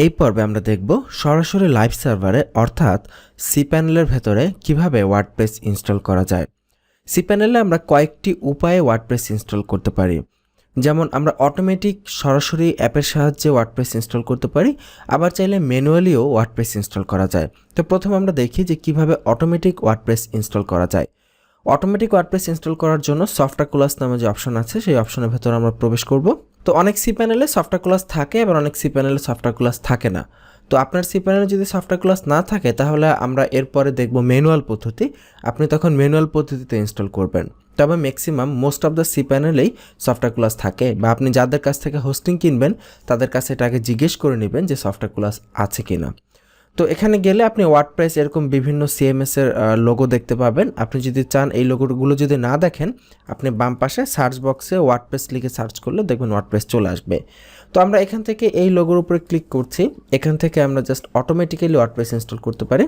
এই পর্বে আমরা দেখব সরাসরি লাইভ সার্ভারে অর্থাৎ cPanel-এর ভেতরে কিভাবে ওয়ার্ডপ্রেস ইনস্টল করা যায়। cPanel-এ আমরা কয়েকটি উপায়ে ওয়ার্ডপ্রেস ইনস্টল করতে পারি। যেমন আমরা অটোমেটিক সরাসরি অ্যাপের সাহায্যে ওয়ার্ডপ্রেস ইনস্টল করতে পারি, আবার চাইলে ম্যানুয়ালিও ওয়ার্ডপ্রেস ইনস্টল করা যায়। তো প্রথমে আমরা দেখি যে কিভাবে অটোমেটিক ওয়ার্ডপ্রেস ইনস্টল করা যায়। অটোমেটিক ওয়ার্ডপ্রেস ইনস্টল করার জন্য সফটওয়্যার ক্লাস নামে যে অপশন আছে সেই অপশনের ভেতরে আমরা প্রবেশ করব। তো অনেক cPanel-এ সফটওয়্যার ক্লাস থাকে, আবার অনেক cPanel-এ সফটওয়্যার ক্লাস থাকে না। তো আপনার cPanel-এ যদি সফটওয়্যার ক্লাস না থাকে তাহলে আমরা এরপরে দেখব ম্যানুয়াল পদ্ধতি। আপনি তখন ম্যানুয়াল পদ্ধতিতে ইনস্টল করবেন। তবে ম্যাক্সিমাম মোস্ট অফ দ্য cPanel-এই সফটওয়্যার ক্লাস থাকে, বা আপনি যাদের কাছ থেকে হোস্টিং কিনবেন তাদের কাছে এটা আগে জিজ্ঞেস করে নেবেন যে সফটওয়্যার ক্লাস আছে কিনা। তো এখানে গেলে আপনি ওয়ার্ডপ্রেস এরকম বিভিন্ন সিএমএস-এর লোগো দেখতে পাবেন। আপনি যদি চান এই লোগোগুলো যদি না দেখেন, আপনি বাম পাশে সার্চ বক্সে ওয়ার্ডপ্রেস লিখে সার্চ করলে দেখবেন ওয়ার্ডপ্রেস চলে আসবে। তো আমরা এখান থেকে এই লোগোর উপরে ক্লিক করছি। এখান থেকে আমরা জাস্ট অটোমেটিক্যালি ওয়ার্ডপ্রেস ইনস্টল করতে পারি।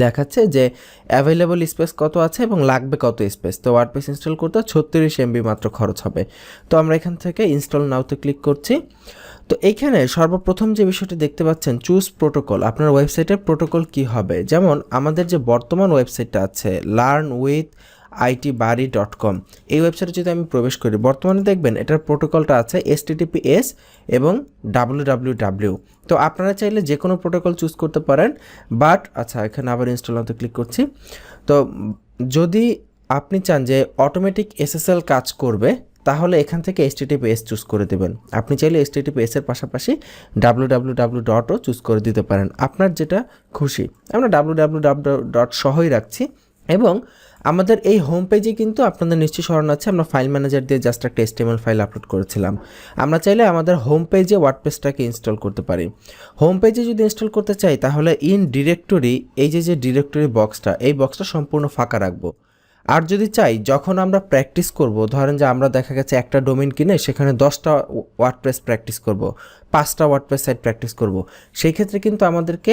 দেখাচ্ছে যে অ্যাভেলেবল স্পেস কত আছে এবং লাগবে কত স্পেস। তো ওয়ার্ডপ্রেস ইনস্টল করতে 36 MB মাত্র খরচ হবে। তো আমরা এখান থেকে ইনস্টল নাওতে ক্লিক করছি। তো এইখানে সর্বপ্রথম যে বিষয়টি দেখতে পাচ্ছেন, চুজ প্রোটোকল। আপনার ওয়েবসাইটের প্রোটোকল কি হবে? যেমন আমাদের যে বর্তমান ওয়েবসাইটটা আছে learnwithitbuddy.com, এই ওয়েবসাইটে যদি আমি প্রবেশ করি, বর্তমানে দেখবেন এটার প্রোটোকলটা আছে HTTPS এবং www। তো আপনারা চাইলে যে কোনো প্রোটোকল চুজ করতে পারেন, বাট এখানে আবার ইনস্টল নাওতে ক্লিক করছি। তো যদি আপনি চান যে অটোমেটিক SSL কাজ করবে তাহলে এখান থেকে HTTPS চুজ করে দেবেন। আপনি চাইলে HTTPS এর পাশাপাশি www.ও চুজ করে দিতে পারেন, আপনার যেটা খুশি। আমরা www. সহই রাখছি। এবং আমাদের এই হোম পেজে কিন্তু আপনাদের নিশ্চয়ই স্মরণ আছে, আমরা ফাইল ম্যানেজার দিয়ে জাস্ট একটা HTML ফাইল আপলোড করেছিলাম। আমরা চাইলে আমাদের হোম পেজে ওয়ার্ডপ্রেসটাকে ইনস্টল করতে পারি। হোম পেজে যদি ইনস্টল করতে চাই তাহলে ইন ডিরেক্টরি, এই যে ডিরেক্টরি বক্সটা, এই বক্সটা সম্পূর্ণ ফাঁকা রাখবো। আর যদি চাই যখন আমরা প্র্যাকটিস করব, ধরেন যে আমরা দেখা গেছে একটা ডোমেইন কিনে সেখানে 10টা ওয়ার্ডপ্রেস প্র্যাকটিস করব, 5টা ওয়ার্ডপ্রেস সাইট প্র্যাকটিস করব, সেই ক্ষেত্রে কিন্তু আমাদেরকে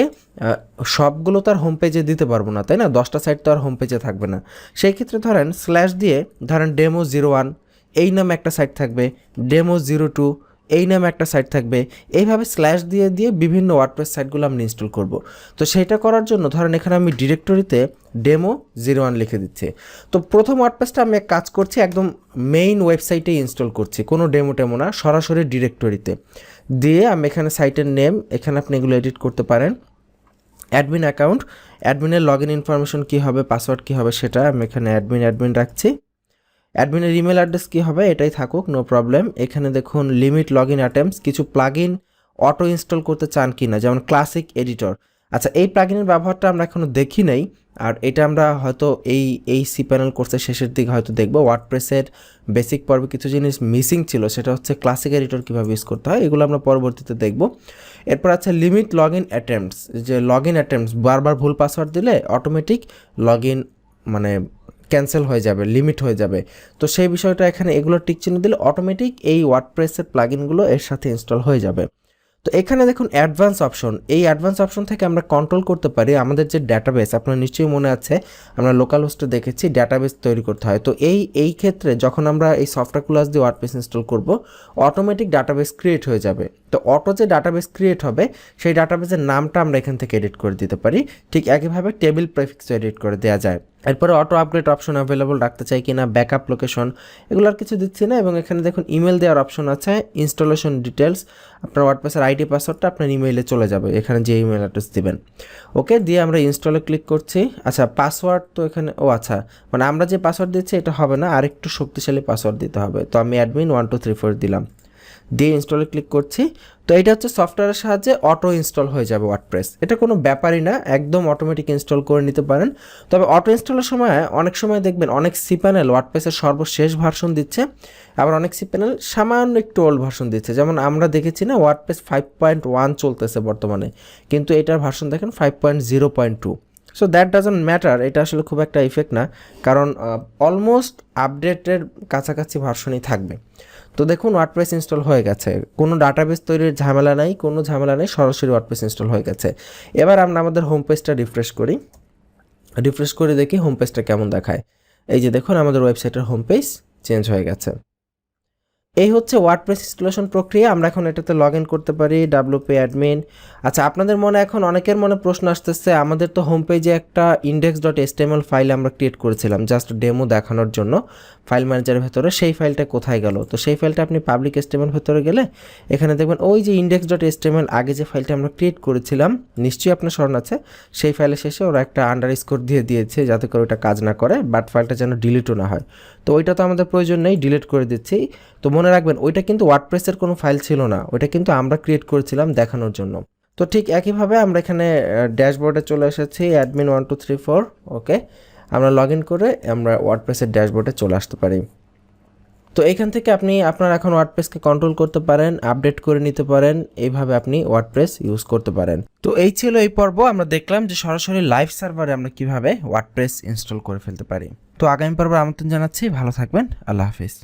সবগুলো তো আর হোম পেজে দিতে পারবো না, তাই না? 10টা সাইট তো আর হোম পেজে থাকবে না। সেই ক্ষেত্রে ধরেন স্ল্যাশ দিয়ে ধরেন demo01 এই নামে একটা সাইট থাকবে, demo02 এই নামে একটা সাইট থাকবে। এইভাবে স্ল্যাশ দিয়ে দিয়ে বিভিন্ন ওয়ার্ডপ্রেস সাইটগুলো আমি ইনস্টল করব। তো সেইটা করার জন্য ধরেন এখানে আমি ডিরেক্টরিতে demo01 লিখে দিচ্ছি। তো প্রথম ওয়ার্ডপ্রেসটা আমি এক কাজ করছি, একদম মেইন ওয়েবসাইটে ইনস্টল করছি, কোনো ডেমো না, সরাসরি ডিরেক্টরিতে দিয়ে আমি এখানে সাইটের নেম, এখানে আপনি এগুলো এডিট করতে পারেন। অ্যাডমিন অ্যাকাউন্ট, অ্যাডমিনের লগ ইন ইনফরমেশন কী হবে, পাসওয়ার্ড কী হবে সেটা আমি এখানে অ্যাডমিন রাখছি। অ্যাডমিনের ইমেল অ্যাড্রেস কী হবে এটাই থাকুক, নো প্রবলেম। এখানে দেখুন লিমিট লগ ইন অ্যাটেম্পটস, কিছু প্লাগইন অটো ইনস্টল করতে চান কি না, যেমন ক্লাসিক এডিটর। এই প্লাগইনের ব্যবহারটা আমরা এখনও দেখি নাই, আর এটা আমরা হয়তো এই cPanel কোর্সের শেষের দিকে হয়তো দেখব। ওয়ার্ডপ্রেসের বেসিক পর্বে কিছু জিনিস মিসিং ছিল, সেটা হচ্ছে ক্লাসিক এডিটর কীভাবে ইউজ করতে হয়, এগুলো আমরা পরবর্তীতে দেখব। এরপর আছে লিমিট লগ ইন অ্যাটেম্পটস, যে লগ ইন অ্যাটেম্পটস বারবার ভুল পাসওয়ার্ড দিলে অটোমেটিক লগ ইন ক্যান্সেল হয়ে যাবে, লিমিট হয়ে যাবে। তো সেই বিষয়টা এখানে এগুলো টিক চিহ্ন দিলে অটোমেটিক এই ওয়ার্ডপ্রেসের প্লাগইনগুলো এর সাথে ইনস্টল হয়ে যাবে। তো এখানে দেখুন অ্যাডভান্স অপশন, এই অ্যাডভান্স অপশন থেকে আমরা কন্ট্রোল করতে পারি আমাদের যে ডাটাবেস। আপনার নিশ্চয়ই মনে আছে আমরা লোকাল হোস্টে দেখেছি ডাটাবেস তৈরি করতে হয়। তো এই ক্ষেত্রে যখন আমরা এই সফটওয়্যার ক্লাস দিয়ে ওয়ার্ডপ্রেস ইনস্টল করব, অটোমেটিক ডাটাবেস ক্রিয়েট হয়ে যাবে। তো অটো যে ডাটাবেস ক্রিয়েট হবে সেই ডাটাবেসের নামটা আমরা এখান থেকে এডিট করে দিতে পারি। ঠিক একইভাবে টেবিল প্রেফিক্স এডিট করে দেওয়া যায়। এরপরে অটো আপগ্রেড অপশন অ্যাভেলেবল রাখতে চাই কিনা, ব্যাকআপ লোকেশন, এগুলো আর কিছু দিচ্ছি না। এবং এখানে দেখুন ইমেল দেওয়ার অপশন আছে, ইনস্টলেশন ডিটেলস, আপনার ওয়ার্ডপ্রেসের আইডি পাসওয়ার্ডটা আপনার ইমেইলে চলে যাবে, এখানে যে ইমেল অ্যাড্রেস দিবেন। ওকে দিয়ে আমরা ইনস্টলে ক্লিক করছি। পাসওয়ার্ড তো এখানে আমরা যে পাসওয়ার্ড দিচ্ছি এটা হবে না, আরেকটু শক্তিশালী পাসওয়ার্ড দিতে হবে। তো আমি অ্যাডমিন 1234 দিলাম, দিয়ে ইনস্টলে ক্লিক করছি। তো এটা হচ্ছে সফটওয়্যারের সাহায্যে অটো ইনস্টল হয়ে যাবে ওয়ার্ডপ্রেস। এটা কোনো ব্যাপারই না, একদম অটোমেটিক ইনস্টল করে নিতে পারেন। তবে অটো ইনস্টলের সময় অনেক সময় দেখবেন অনেক cPanel ওয়ার্ডপ্রেসের সর্বশেষ ভার্সন দিচ্ছে, আবার অনেক cPanel সামান্য একটু ওল্ড ভার্সন দিচ্ছে। যেমন আমরা দেখেছি না ওয়ার্ডপ্রেস 5.1 চলতেছে বর্তমানে, কিন্তু এটার ভার্সন দেখেন 5.0.2। সো দ্যাট ডাজন্ট ম্যাটার, এটা আসলে খুব একটা ইফেক্ট না, কারণ অলমোস্ট আপডেটের কাছাকাছি ভার্সনই থাকবে। তো দেখুন ওয়ার্ডপ্রেস ইনস্টল হয়ে গেছে, কোনো ডাটাবেস তৈরির ঝামেলা নাই, কোনো ঝামেলা নেই, সরাসরি ওয়ার্ডপ্রেস ইনস্টল হয়ে গেছে। এবার আমরা আমাদের হোম পেজটা রিফ্রেশ করে দেখি হোম পেজটা কেমন দেখায়। এই যে দেখুন আমাদের ওয়েবসাইটের হোম পেজ চেঞ্জ হয়ে গেছে। এই হচ্ছে ওয়ার্ডপ্রেস ইনস্টলেশন প্রক্রিয়া। আমরা এখন এটাতে লগ ইন করতে পারি, ডাব্লিউপি অ্যাডমিন। আচ্ছা, আপনাদের মনে এখন অনেকের মনে প্রশ্ন আসতেছে, আমাদের তো হোম পেজে একটা index.html ফাইল আমরা ক্রিয়েট করেছিলাম জাস্ট ডেমো দেখানোর জন্য ফাইল ম্যানেজারের ভেতরে, সেই ফাইলটা কোথায় গেল? তো সেই ফাইলটা আপনি পাবলিক HTML ভেতরে গেলে এখানে দেখবেন ওই যে index.html আগে যে ফাইলটা আমরা ক্রিয়েট করেছিলাম, নিশ্চয়ই আপনার স্মরণ আছে, সেই ফাইলের শেষে ওরা একটা আন্ডারস্কোর দিয়ে দিয়েছে যাতে করে ওটা কাজ না করে, বাট ফাইলটা যেন ডিলিটও না হয়। তো ওইটা তো আমাদের প্রয়োজন নেই, ডিলিট করে দিচ্ছি। তো মনে রাখবেন ওইটা কিন্তু ওয়ার্ডপ্রেসের কোনো ফাইল ছিল না, ওইটা কিন্তু আমরা ক্রিয়েট করেছিলাম দেখানোর জন্য। তো ঠিক একইভাবে আমরা এখানে ড্যাশবোর্ডে চলে এসেছি, অ্যাডমিন 1 2 3 4। ওকে, আমরা লগ ইন করে আমরা ওয়ার্ডপ্রেসের ড্যাশবোর্ডে চলে আসতে পারি। তো এখান থেকে আপনি আপনার এখন ওয়ার্ডপ্রেসকে কন্ট্রোল করতে পারেন, আপডেট করে নিতে পারেন, এইভাবে আপনি ওয়ার্ডপ্রেস ইউজ করতে পারেন। তো এই ছিল এই পর্ব। আমরা দেখলাম যে সরাসরি লাইভ সার্ভারে আমরা কিভাবে ওয়ার্ডপ্রেস ইনস্টল করে ফেলতে পারি। তো আগামী পর্বে আমন্ত্রণ জানাচ্ছি, ভালো থাকবেন, আল্লাহ হাফিজ।